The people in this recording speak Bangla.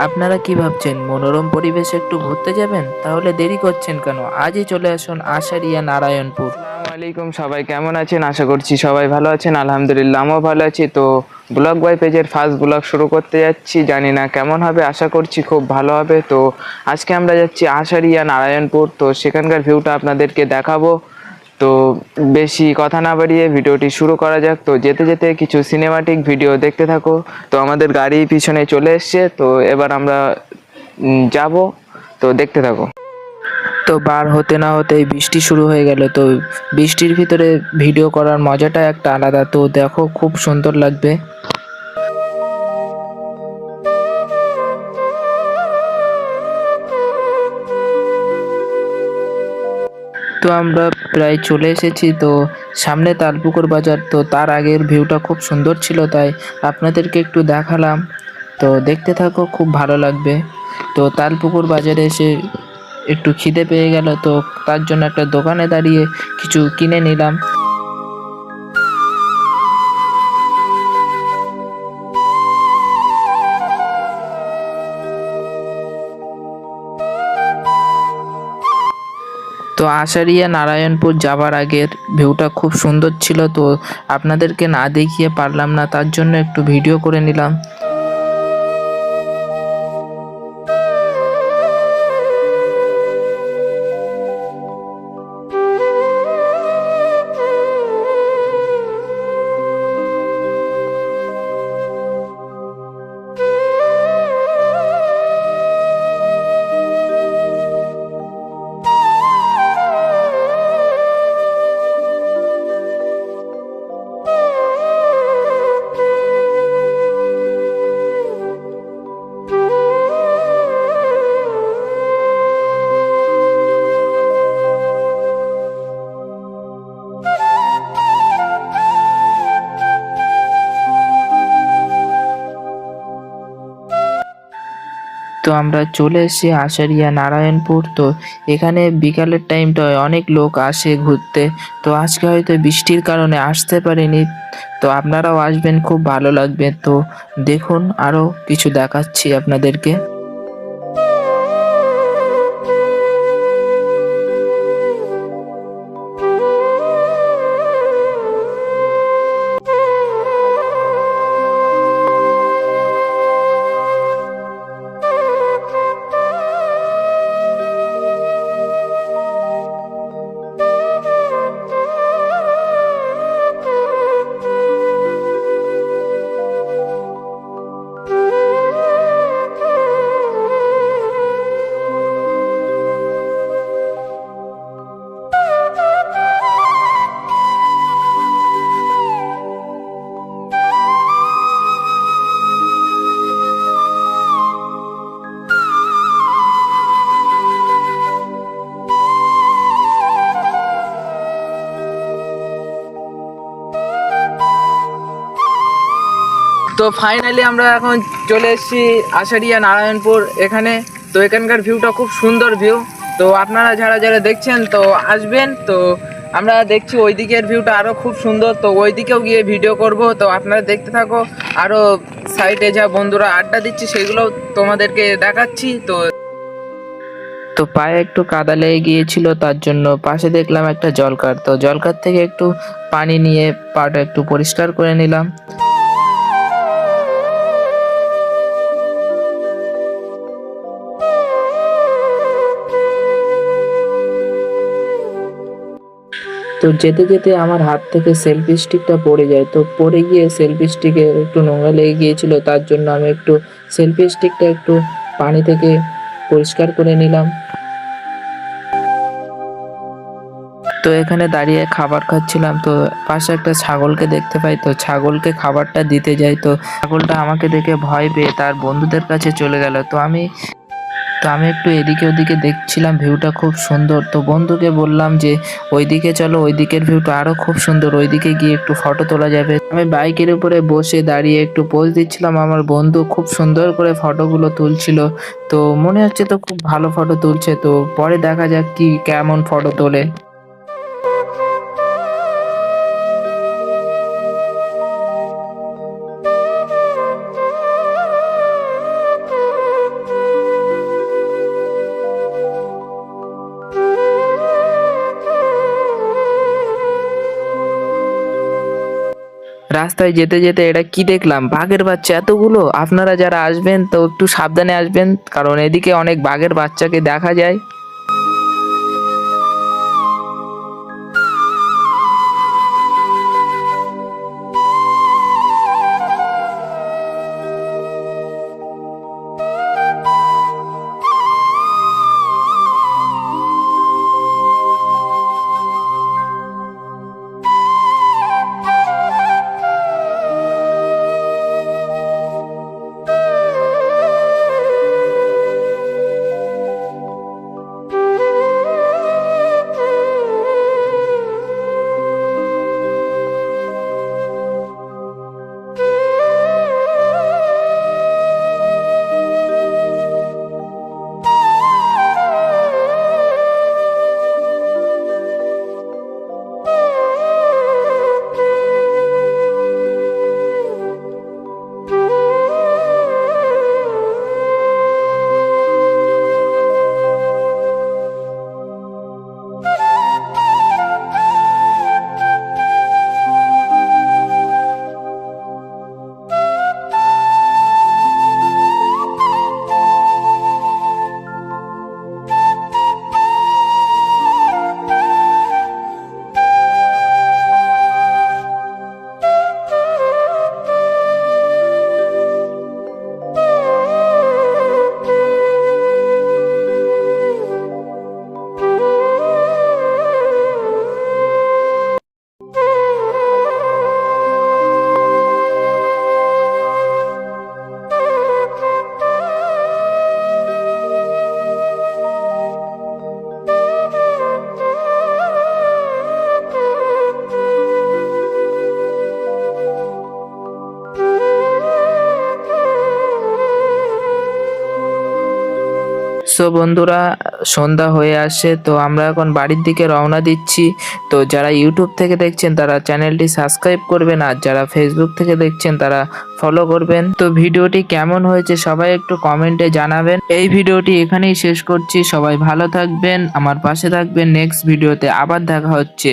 আপনারা কি ভাবছেন মনোরম পরিবেশে একটু ঘুরতে যাবেন? তাহলে দেরি করছেন কেন? আজই চলে আসুন আষাঢ়িয়া নারায়ণপুর। আসসালামু আলাইকুম, সবাই কেমন আছেন? আশা করছি সবাই ভালো আছেন। আলহামদুলিল্লাহ আমিও ভালো আছি। তো ব্লগ বয় পেজের ফার্স্ট ব্লগ শুরু করতে যাচ্ছি। জানি না কেমন হবে, আশা করছি খুব ভালো হবে। তো আজকে আমরা যাচ্ছি আষাঢ়িয়া নারায়ণপুর। তো সেখানকার ভিউটা আপনাদেরকে দেখাবো। তো বেশি কথা না বাড়িয়ে ভিডিওটি শুরু করা যাক। তো যেতে যেতে কিছু সিনেমাটিক ভিডিও দেখতে থাকো। তো আমাদের গাড়ি পিছনে চলে এসছে, তো এবার আমরা যাব। তো দেখতে থাকো। তো বার হতে না হতেই বৃষ্টি শুরু হয়ে গেল। তো বৃষ্টির ভিতরে ভিডিও করার মজাটা একটা আলাদা। তো দেখো, খুব সুন্দর লাগবে। তো আমরা প্রায় চলে এসেছি। তো সামনে তালপুকুর বাজার। তো তার আগের ভিউটা খুব সুন্দর ছিল, তাই আপনাদেরকে একটু দেখালাম। তো দেখতে থাকো, খুব ভালো লাগবে। তো তালপুকুর বাজারে এসে একটু খিদে পেয়ে গেল, তো তার জন্য একটা দোকানে দাঁড়িয়ে কিছু কিনে নিলাম। তো আষাঢ়িয়া নারায়ণপুর যাবার আগের ভিউটা খুব সুন্দর ছিল। তো আপনাদেরকে না দেখিয়ে পারলাম না, তার জন্য একটু ভিডিও করে নিলাম। তো আমরা চলে এসেছি আষাঢ়িয়া নারায়ণপুর। তো এখানে বিকালের টাইমটায় অনেক লোক আসে ঘুরতে। তো আজকে হয়তো বৃষ্টির কারণে আসতে পারিনি। তো আপনারাও আসবেন, খুব ভালো লাগবে। তো দেখুন, আরো কিছু দেখাচ্ছি আপনাদেরকে। তো ফাইনালি আমরা এখন চলে এসেছি আষাঢ়িয়া নারায়ণপুর এখানে। তো এখানকার ভিউটা খুব সুন্দর ভিউ। তো আপনারা যারা যারা দেখছেন তো আসবেন। তো আমরা দেখছি ওই দিকের ভিউটা আরও খুব সুন্দর। তো ওই দিকেও গিয়ে ভিডিও করব। তো আপনারা দেখতে থাকো। আরও সাইডে যা বন্ধুরা আড্ডা দিচ্ছে সেগুলো তোমাদেরকে দেখাচ্ছি। তো তো পায়ে একটু কাদা লেগে গিয়েছিল, তার জন্য পাশে দেখলাম একটা জলকার। তো জলকার থেকে একটু পানি নিয়ে পাটা একটু পরিষ্কার করে নিলাম। তো যেতে যেতে আমার হাত থেকে সেলফি স্টিকটা পড়ে যায়। তো পড়ে গিয়ে সেলফি স্টিকে একটু নোংরা লেগে গিয়েছিল, তার জন্য আমি একটু সেলফি স্টিকটা একটু পানি থেকে পরিষ্কার করে নিলাম। তো এখানে দাঁড়িয়ে খাবার খাচ্ছিলাম। তো পাশে একটা ছাগলকে দেখতে পাই। তো ছাগলকে খাবারটা দিতে যাই। তো ছাগলটা আমাকে দেখে ভয় পেয়ে তার বন্ধুদের কাছে চলে গেল। তো আমি একটু এদিকে ওদিকে দেখছিলাম, ভিউটা খুব সুন্দর। তো বন্ধুকে বললাম যে ওইদিকে চলো, ওই দিকের ভিউটা আরো খুব সুন্দর, ওইদিকে গিয়ে একটু ফটো তোলা যাবে। আমি বাইকের উপরে বসে দাঁড়িয়ে একটু পোজ দিচ্ছিলাম, আমার বন্ধু খুব সুন্দর করে ফটোগুলো তুলছিল। তো মনে হচ্ছে তো খুব ভালো ফটো তুলছে। তো পরে দেখা যাক কি কেমন ফটো তোলে। রাস্তায় যেতে যেতে এটা কি দেখলাম, বাঘের বাচ্চা এতগুলো। আপনারা যারা আসবেন তো একটু সাবধানে আসবেন, কারণ এদিকে অনেক বাঘের বাচ্চাকে দেখা যায়। সো বন্ধুরা, সন্ধ্যা হয়ে আসে, তো আমরা এখন বাড়ির দিকে রওনা দিচ্ছি। তো যারা ইউটিউব থেকে দেখছেন তারা চ্যানেলটি সাবস্ক্রাইব করবেন, আর যারা ফেসবুক থেকে দেখছেন তারা ফলো করবেন। তো ভিডিওটি কেমন হয়েছে সবাই একটু কমেন্টে জানাবেন। এই ভিডিওটি এখানেই শেষ করছি। সবাই ভালো থাকবেন, আমার পাশে থাকবেন। নেক্সট ভিডিওতে আবার দেখা হচ্ছে।